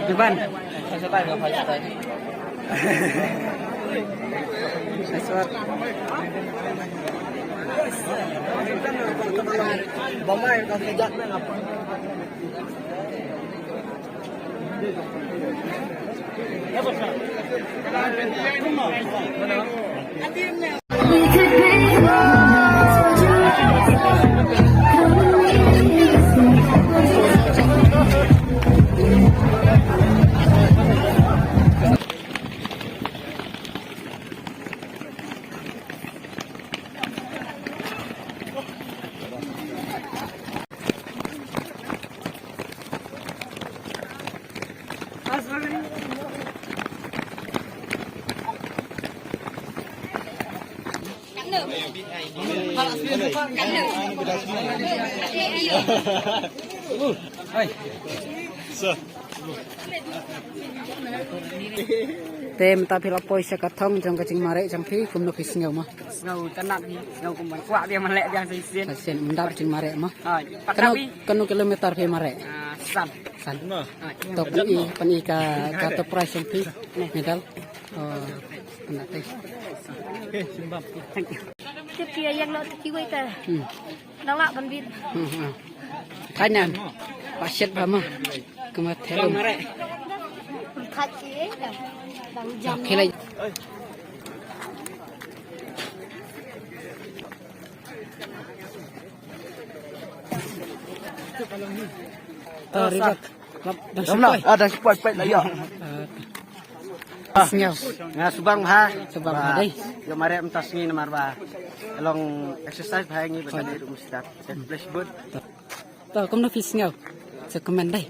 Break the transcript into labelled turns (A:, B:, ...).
A: Depan. Sesuatu enggak apa-apa. Sesuatu. Bamai kau kejak apa? Ya bos. Tem tapi lapoi sekatong jang kacing mare jang pi kum nopis ngau mah.
B: Ngau tanak ni ngau kumban kuat dia melek yang sisen.
A: Sen mendap cing mare mah.
B: Patapi
A: kanu kilometer pi mare.
B: San.
A: San. Tok pani ka to price jang pi medal. Oh, enak teh. Oke, simbang.
B: Thank you.
C: Tiếp yang lo kiwai ta. Nang lak ban bin.
A: Tanya. Pasyet bama. Kemat helm.
C: Khat ki dang jam.
A: Kelai. Ribat.
B: Ada sepoi-sepoi lah ya.
A: Ngau.
B: Nga subang ha.
A: Subang ha dai.
B: Yo mare am tasngi namar ba. Along exercise bhai ngi ba di rumah start. Flash board.
A: To kum nopis ngau. Sekomen dai.